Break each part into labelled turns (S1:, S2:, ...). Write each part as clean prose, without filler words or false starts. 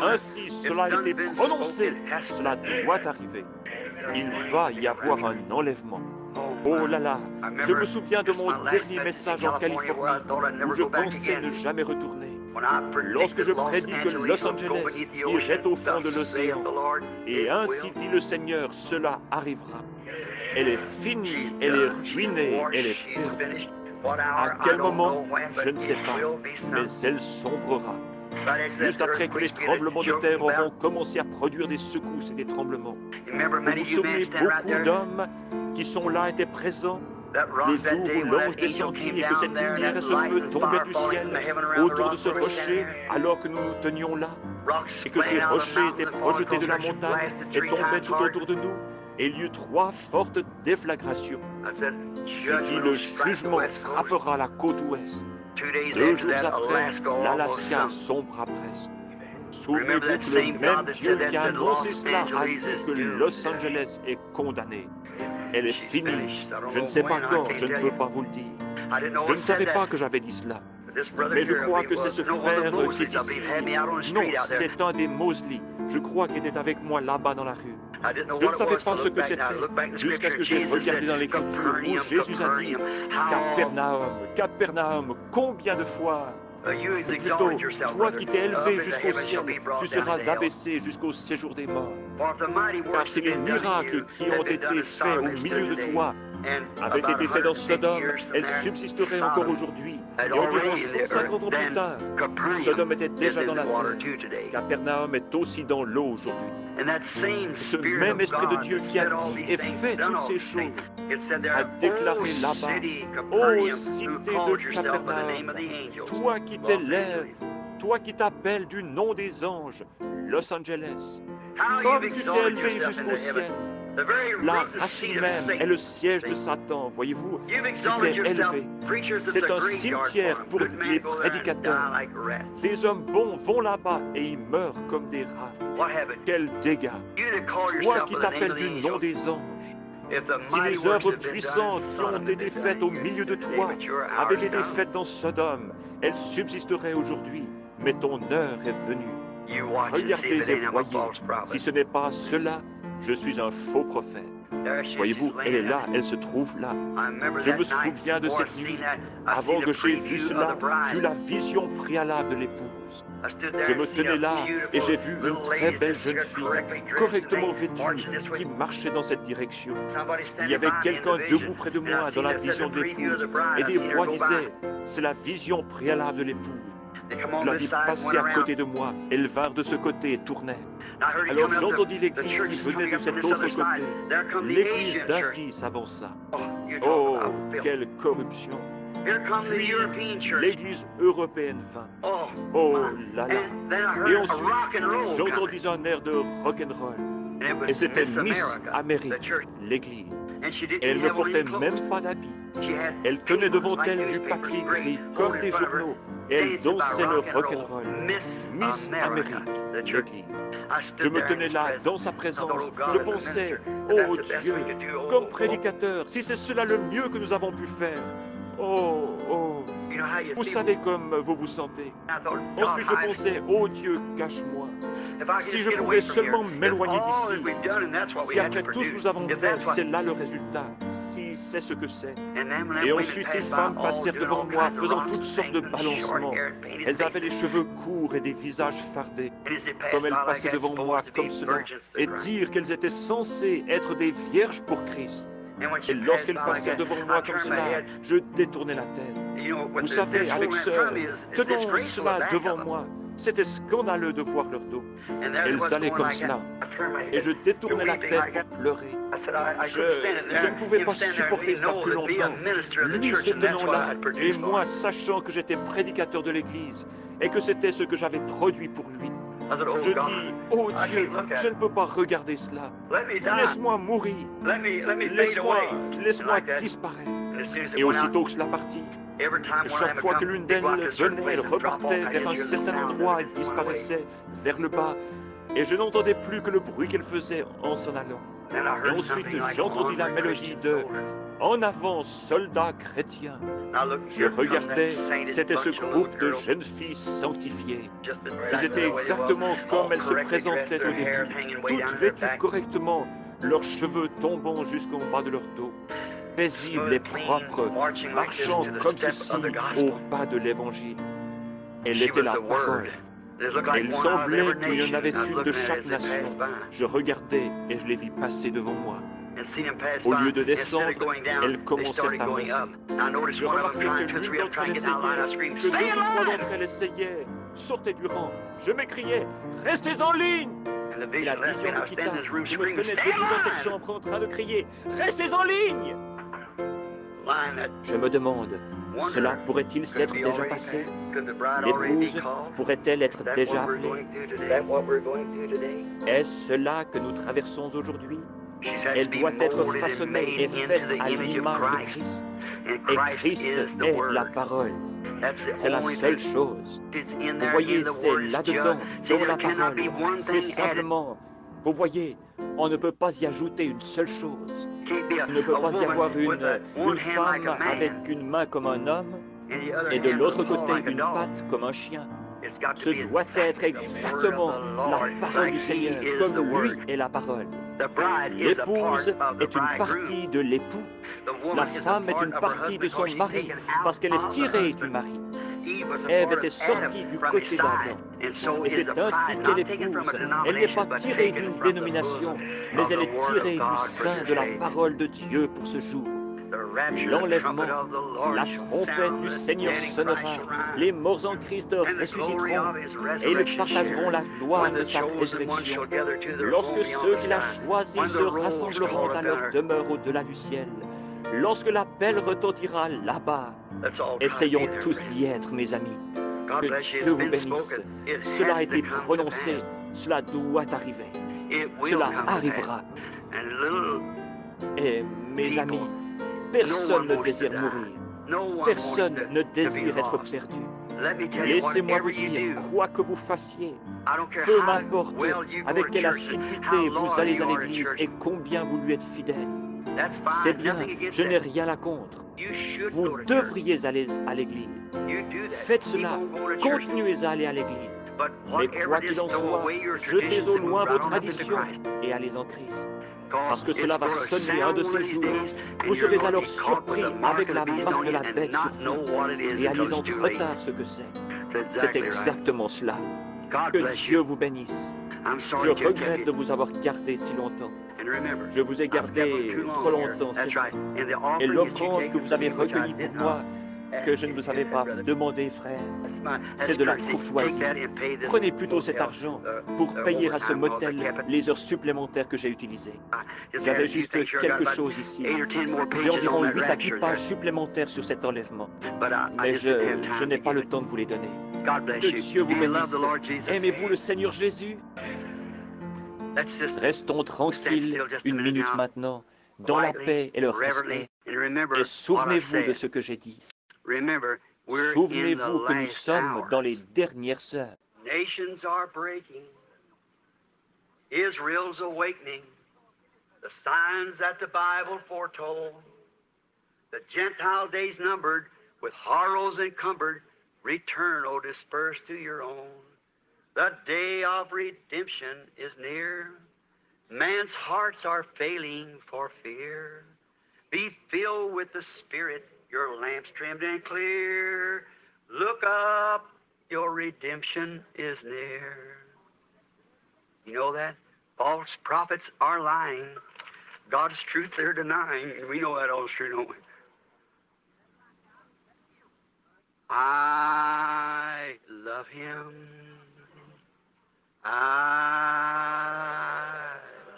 S1: Ainsi, cela a été prononcé. Cela doit arriver. Il va y avoir un enlèvement. Oh là là, je me souviens de mon dernier message en Californie, où je pensais ne jamais retourner. Lorsque je prédis que Los Angeles irait au fond de l'océan, et ainsi dit le Seigneur, cela arrivera. Elle est finie, elle est ruinée, elle est perdue. À quel moment, je ne sais pas, mais elle sombrera. Juste après que les tremblements de terre auront commencé à produire des secousses et des tremblements. Vous vous souvenez, beaucoup d'hommes qui sont là étaient présents le jour où l'ange descendit et que cette lumière et ce feu tombaient du ciel autour de ce rocher alors que nous nous tenions là, et que ces rochers étaient projetés de la montagne et tombaient tout autour de nous, et il y eut 3 fortes déflagrations. J'ai dit, le jugement frappera la côte ouest. 2 jours après, l'Alaska sombra presque. Souvenez-vous que le même Dieu qui a annoncé cela a dit que Los Angeles est condamné. Elle est finie. Je ne sais pas quand, je ne peux pas vous le dire. Je ne savais pas que j'avais dit cela. Mais je crois que c'est ce frère qui est ici. Non, c'est un des Mosley. Je crois qu'il était avec moi là-bas dans la rue. Je ne savais pas ce que c'était, jusqu'à ce que j'ai regardé dans l'Écriture où Jésus a dit « Capernaum, Capernaum, combien de fois ?» Plutôt, toi qui t'es élevé jusqu'au ciel, tu seras abaissé jusqu'au séjour des morts. Car si les miracles qui ont été faits au milieu de toi avaient été faits dans Sodome, elles subsisteraient encore aujourd'hui. Et environ 150 ans plus tard, Sodome était déjà dans la terre. Capernaum est aussi dans l'eau aujourd'hui. Ce même Esprit de Dieu qui a dit et fait toutes ces choses a déclaré là-bas, « Ô cité de Capernaum, toi qui t'élèves, toi qui t'appelles du nom des anges, Los Angeles, comme tu t'es élevé jusqu'au ciel, la racine même est le siège de Satan, voyez-vous, tu t'es élevé. C'est un cimetière pour les prédicateurs. Des hommes bons vont là-bas et ils meurent comme des rats. Quel dégât! Toi qui t'appelles du nom des anges, si les œuvres puissantes qui ont été faites au milieu de toi avaient été faites dans Sodome, elles subsisteraient aujourd'hui, mais ton heure est venue. Regardez et voyez, si ce n'est pas cela, je suis un faux prophète. Voyez-vous, elle est là, elle se trouve là. Je me souviens de cette nuit. Avant que j'aie vu cela, j'eus la vision préalable de l'épouse. Je me tenais là et j'ai vu une très belle jeune fille, correctement vêtue, qui marchait dans cette direction. Il y avait quelqu'un debout près de moi dans la vision de l'épouse, et des voix disaient, c'est la vision préalable de l'épouse. Je la vis passer à côté de moi, elles vinrent de ce côté et tournaient. Alors j'entendis l'église qui venait de cet autre côté. L'église d'Asie s'avança. Oh, quelle corruption! Puis l'église européenne vint. Oh là là! Et ensuite, j'entendis un air de rock'n'roll. Et c'était Miss Amérique, l'église. Et elle ne portait même pas d'habit. Elle tenait devant elle du papier gris comme des journaux. Et elle dansait le rock'n'roll. Miss Amérique, l'église. Je me tenais là, dans sa présence. Je pensais, oh Dieu, comme prédicateur, si c'est cela le mieux que nous avons pu faire. Oh, oh. Vous savez comme vous vous sentez. Ensuite, je pensais, oh Dieu, cache-moi. Si je pouvais seulement m'éloigner d'ici, si après tout ce que nous avons fait, c'est là le résultat, si c'est ce que c'est. Et ensuite, ces femmes passèrent devant moi, faisant toutes sortes de balancements. Elles avaient les cheveux courts et des visages fardés. Comme elles passaient devant moi comme cela, et dire qu'elles étaient censées être des vierges pour Christ. Et lorsqu'elles passèrent devant moi comme cela, je détournai la tête. Vous savez, avec sœur, tenons cela devant moi. C'était scandaleux de voir leur dos. Elles allaient comme cela. Et je détournais la tête pour pleurer. Je ne pouvais pas supporter cela plus longtemps. Lui se tenant là, et moi sachant que j'étais prédicateur de l'Église, et que c'était ce que j'avais produit pour lui. Je dis, oh Dieu, je ne peux pas regarder cela. Laisse-moi mourir. Laisse-moi disparaître. Et aussitôt que cela partit, chaque fois que l'une d'elles venait, elle repartait vers un certain endroit et disparaissait vers le bas. Et je n'entendais plus que le bruit qu'elle faisait en s'en allant. Et ensuite, j'ai entendu la mélodie de « En avant, soldats chrétiens ». Je regardais, c'était ce groupe de jeunes filles sanctifiées. Elles étaient exactement comme elles se présentaient au début, toutes vêtues correctement, leurs cheveux tombant jusqu'au bas de leur dos, paisibles et propres, marchant comme ceci au pas de l'Évangile. Elle était la parole. Et il semblait qu'il y en avait une de chaque nation. Je regardais et je les vis passer devant moi. Au lieu de descendre, elles commençèrent à monter. Je remarquai que l'une d'entre elles essayait, que deux ou trois d'entre elles essayaient, sortaient du rang. Je m'écriais, restez en ligne! Et la vision me quitta. Je me tenais debout dans cette chambre en train de crier, restez en ligne! Je me demande, cela pourrait-il s'être déjà passé? L'épouse pourrait-elle être déjà appelée? Est-ce cela que nous traversons aujourd'hui? Elle doit être façonnée et faite à l'image de Christ. Et Christ est la parole. C'est la seule chose. Vous voyez, c'est là-dedans, dans la parole. C'est simplement, vous voyez, on ne peut pas y ajouter une seule chose. Il ne peut pas y avoir une femme avec une main comme un homme et de l'autre côté une patte comme un chien. Ce doit être exactement la parole du Seigneur, comme lui est la parole. L'épouse est une partie de l'époux. La femme est une partie de son mari, parce qu'elle est tirée du mari. Ève était sortie du côté d'Adam. Et c'est ainsi qu'elle épouse. Elle n'est pas tirée d'une dénomination, mais elle est tirée du sein de la parole de Dieu pour ce jour. L'enlèvement, la trompette du Seigneur sonnera, les morts en Christ ressusciteront, et ils partageront la gloire de sa résurrection. Lorsque ceux qu'il a choisis se rassembleront à leur demeure au-delà du ciel, lorsque l'appel retentira là-bas, essayons tous d'y être, mes amis. Que Dieu vous bénisse. Cela a été prononcé, cela doit arriver. Cela arrivera. Et mes amis, personne ne désire mourir. Personne ne désire être perdu. Laissez-moi vous dire, quoi que vous fassiez, peu m'importe avec quelle assiduité vous allez à l'église et combien vous lui êtes fidèle. C'est bien, je n'ai rien à contre. Vous devriez aller à l'église. Faites cela, continuez à aller à l'église. Mais quoi qu'il en soit, jetez au loin vos traditions et allez en Christ. Parce que cela va sonner un de ces jours. Vous serez alors surpris avec la marque de la bête sur vous. Réalisant trop tard ce que c'est. C'est exactement cela. Que Dieu vous bénisse. Je regrette de vous avoir gardé si longtemps. Je vous ai gardé trop longtemps, c'est vrai. Et l'offrande que vous avez recueillie pour moi, que je ne vous avais pas demandé, frère, c'est de la courtoisie. Prenez plutôt cet argent pour payer à ce motel les heures supplémentaires que j'ai utilisées. J'avais juste quelque chose ici. J'ai environ 8 à 10 pages supplémentaires sur cet enlèvement. Mais je n'ai pas le temps de vous les donner. Que Dieu vous bénisse. Aimez-vous le Seigneur Jésus? Restons tranquilles une minute maintenant, dans la paix et le respect. Et souvenez-vous de ce que j'ai dit. Souvenez-vous que nous sommes dans les dernières heures.
S2: Nations are breaking. Israel's awakening. The signs that the Bible foretold. The Gentile days numbered, with horrors encumbered. Return, O disperse to your own. The day of redemption is near. Man's hearts are failing for fear. Be filled with the Spirit, your lamps trimmed and clear. Look up, your redemption is near. You know that? False prophets are lying. God's truth they're denying. And we know that all's true, don't we? I love Him. I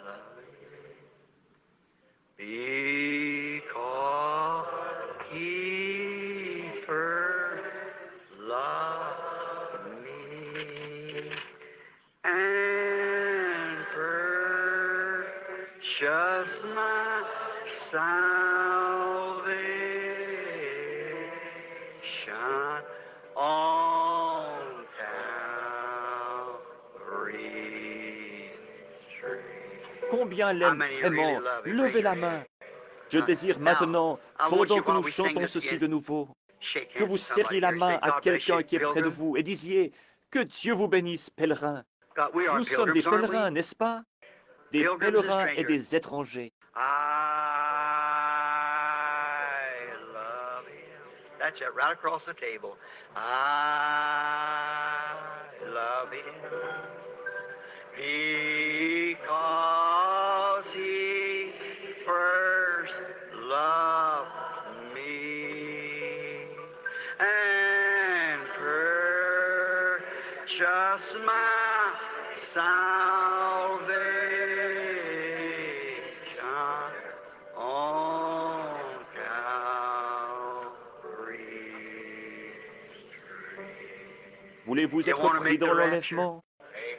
S2: love Him because He first loved me and purchased my salvation on Calvary's tree.
S1: Combien l'aime vraiment? Levez la main. Je désire maintenant, pendant que nous chantons ceci de nouveau, que vous serriez la main à quelqu'un qui est près de vous et disiez « Que Dieu vous bénisse, pèlerins ». Nous sommes des pèlerins, n'est-ce pas? Des pèlerins et des étrangers.
S2: I love him. That's it, right across the table. I love him because he first loved me and purchased my salvation on Calvary.
S1: Voulez-vous être pris dans l'enlèvement?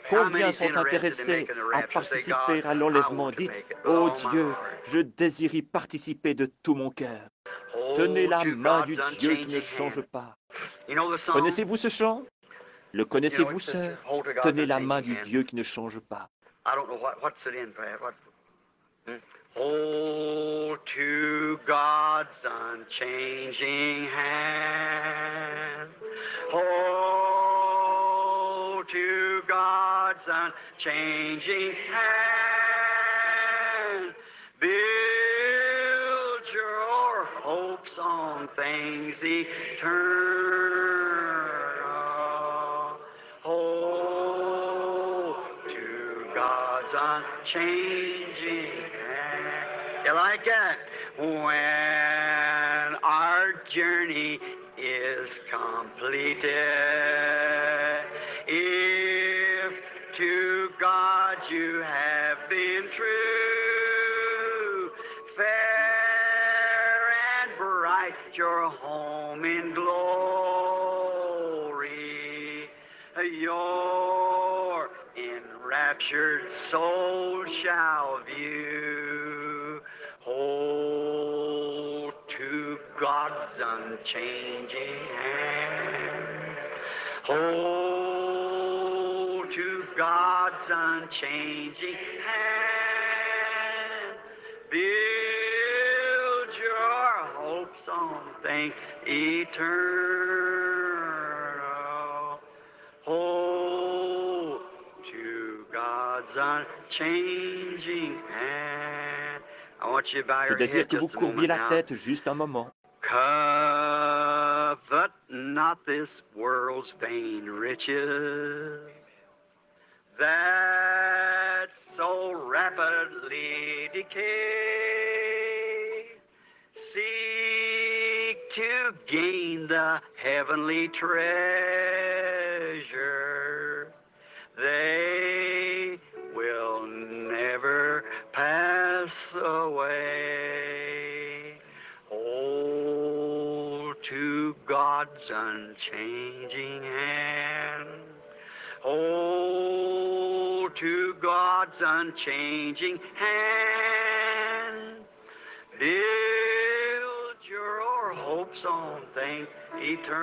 S1: Combien sont intéressés à participer à l'enlèvement? Dites, « Oh Dieu, je désire y participer de tout mon cœur. » Tenez la main du Dieu qui ne change pas. Connaissez-vous ce chant? Le connaissez-vous, sœur? Tenez la main du Dieu qui ne change pas.
S2: Hold to God's unchanging hand. Hold to God's unchanging hand. Build your hopes on things eternal. Hold to God's unchanging hand. You like that? When our journey is completed, if to God you have been true, fair and bright your home in glory, your enraptured soul shall view. Hold to God's unchanging hand. Hold to God's unchanging hand. Build your hopes on things eternal. Hold to God's unchanging hand. I want you to bow
S1: Je
S2: your
S1: désire
S2: head
S1: que vous
S2: just a
S1: courbiez
S2: moment
S1: la
S2: now.
S1: tête juste un moment.
S2: Covet not this world's vain riches that so rapidly decay. Seek to gain the heavenly treasure. They will never pass away. Hold to God's unchanging hand. Hold to God's unchanging hand. Build your hopes on things eternal.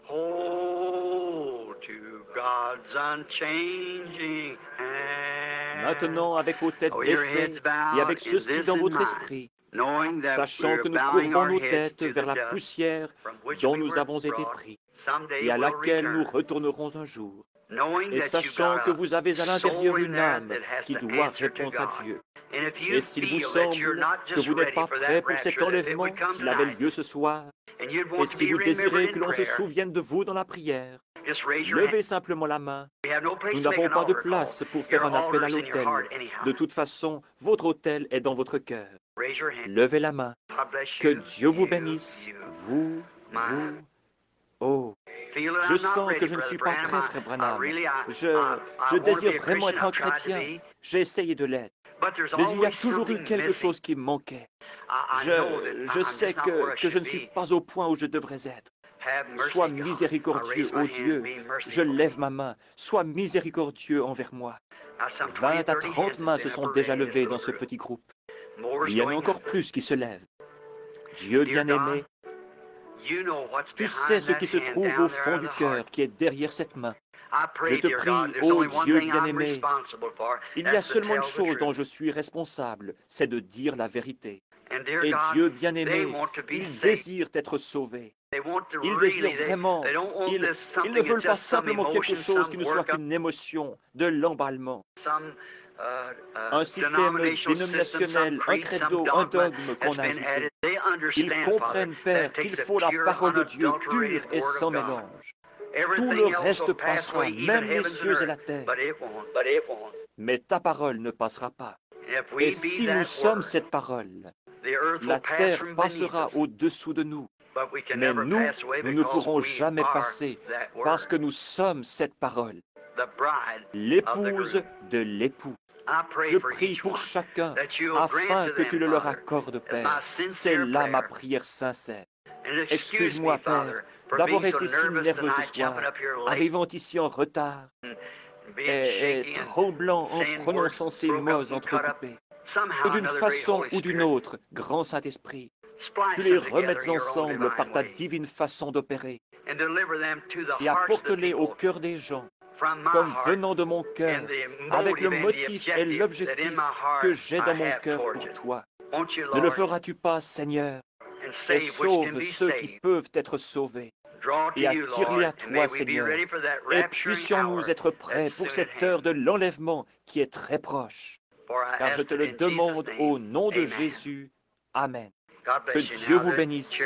S2: Hold to God's unchanging hand.
S1: Maintenant, avec vos têtes
S2: Oh, your
S1: baissées
S2: heads bowed
S1: et avec
S2: in
S1: ceci
S2: this
S1: dans
S2: in
S1: votre
S2: mind,
S1: esprit,
S2: knowing that
S1: sachant
S2: we're
S1: que nous
S2: bowing
S1: courbons
S2: our
S1: nos
S2: heads
S1: têtes
S2: to
S1: vers
S2: the
S1: la
S2: dust
S1: poussière
S2: from which
S1: dont
S2: we
S1: nous
S2: were
S1: avons été
S2: brought.
S1: pris
S2: Someday
S1: et à
S2: we'll
S1: laquelle nous
S2: return.
S1: retournerons un jour.
S2: Knowing
S1: Et
S2: that you've
S1: sachant
S2: got
S1: que
S2: a
S1: vous avez à l'intérieur
S2: soul in
S1: une
S2: there
S1: âme
S2: that has
S1: qui
S2: to
S1: doit
S2: answer to
S1: répondre à
S2: God.
S1: Dieu.
S2: And if you
S1: Et s'il vous
S2: feel that you're
S1: semble
S2: not
S1: que
S2: just
S1: vous n'êtes
S2: ready
S1: pas
S2: for
S1: prêt
S2: that
S1: pour cet
S2: rapture, that it
S1: enlèvement,
S2: would come
S1: s'il avait
S2: tonight,
S1: lieu ce soir,
S2: and you'd
S1: et
S2: want to
S1: si
S2: be
S1: vous désirez
S2: remembered
S1: que
S2: in
S1: l'on se
S2: prayer,
S1: souvienne de vous dans la prière,
S2: just raise your hand.
S1: levez simplement la main.
S2: We have no place
S1: Nous
S2: to make
S1: n'avons
S2: an
S1: pas de
S2: altar
S1: place
S2: call.
S1: pour faire
S2: Your
S1: un appel à
S2: altar's in your
S1: l'autel.
S2: heart anyhow.
S1: De toute façon, votre autel est dans votre cœur.
S2: Raise your hand.
S1: Levez la main.
S2: God bless
S1: Que
S2: you.
S1: Dieu vous
S2: You,
S1: bénisse.
S2: you.
S1: Vous. Oh,
S2: Feel that
S1: je
S2: I'm not
S1: sens
S2: ready,
S1: que je ne
S2: Brother
S1: suis pas
S2: Branham.
S1: prêt, frère Branham.
S2: Really,
S1: Je
S2: want to be
S1: désire
S2: a
S1: vraiment être un
S2: Christian. I've tried to
S1: chrétien.
S2: be.
S1: J'ai essayé de l'être.
S2: But there's
S1: Mais il y a
S2: always
S1: toujours eu
S2: something
S1: quelque
S2: missing.
S1: chose qui me manquait.
S2: I know that
S1: Je
S2: I'm
S1: sais
S2: just not where I
S1: que je ne
S2: should
S1: suis
S2: be.
S1: pas au point où je devrais être.
S2: Have mercy,
S1: Sois
S2: God. I
S1: miséricordieux,
S2: raise
S1: ô
S2: my hand,
S1: Dieu.
S2: be merciful
S1: Je
S2: to
S1: lève
S2: me.
S1: ma main. Sois miséricordieux envers moi.
S2: Now, some
S1: 20 à
S2: 30
S1: 30
S2: hands
S1: mains
S2: have
S1: se
S2: been
S1: sont
S2: up
S1: déjà
S2: already in
S1: levées
S2: this
S1: dans ce
S2: little group.
S1: petit groupe.
S2: More's
S1: Il y en a
S2: going
S1: encore
S2: up.
S1: plus qui se lèvent. Dieu
S2: Dear
S1: bien-aimé,
S2: God, you know what's
S1: tu
S2: behind
S1: sais ce
S2: that
S1: qui se
S2: hand
S1: trouve
S2: down
S1: au
S2: there
S1: fond
S2: in
S1: du
S2: the
S1: cœur,
S2: heart.
S1: qui est derrière cette main. Je te prie, ô Dieu bien-aimé, il y a seulement une chose dont je suis responsable, c'est de dire la vérité. Et Dieu bien-aimé, ils désirent être sauvés. Ils désirent vraiment, ils ne veulent pas simplement quelque chose qui ne soit qu'une émotion, de l'emballement. Un système dénominationnel, un credo, un dogme qu'on a ajouté. Ils comprennent, Père, qu'il faut la parole de Dieu pure et sans mélange. Tout le reste passera, même les cieux et la terre. Mais ta parole ne passera pas. Et si nous sommes cette parole, la terre passera au-dessous de nous. Mais nous ne pourrons jamais passer parce que nous sommes cette parole, l'épouse de l'époux. Je prie pour chacun afin que tu le leur accordes, Père. C'est là ma prière sincère. Excuse-moi, Père, d'avoir été si nerveux ce soir, arrivant ici en retard et tremblant en prononçant ces mots entrecoupés. Que d'une façon ou d'une autre, grand Saint-Esprit, tu les remettes ensemble par ta divine façon d'opérer et apporte-les au cœur des gens, comme venant de mon cœur, avec le motif et l'objectif que j'ai dans mon cœur pour toi. Ne le feras-tu pas, Seigneur, et sauve ceux qui peuvent être sauvés, et attire-les à toi, Seigneur, et puissions-nous être prêts pour cette heure de l'enlèvement qui est très proche. Car je te le demande au nom de Jésus. Amen. Que Dieu vous bénisse.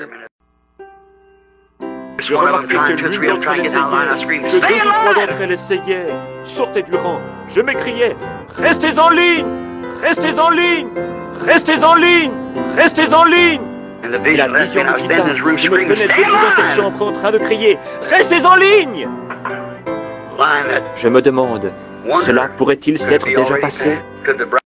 S1: Je remarquai que l'une d'entre elles essayait, que deux ou trois d'entre elles essayaient, sortaient du rang. Je m'écriais, restez en ligne, restez en ligne, restez en ligne, restez en ligne. Et la vision me quitta. Je me tenais debout dans cette chambre en train de crier, restez en ligne. Je me demande, cela pourrait-il s'être déjà passé?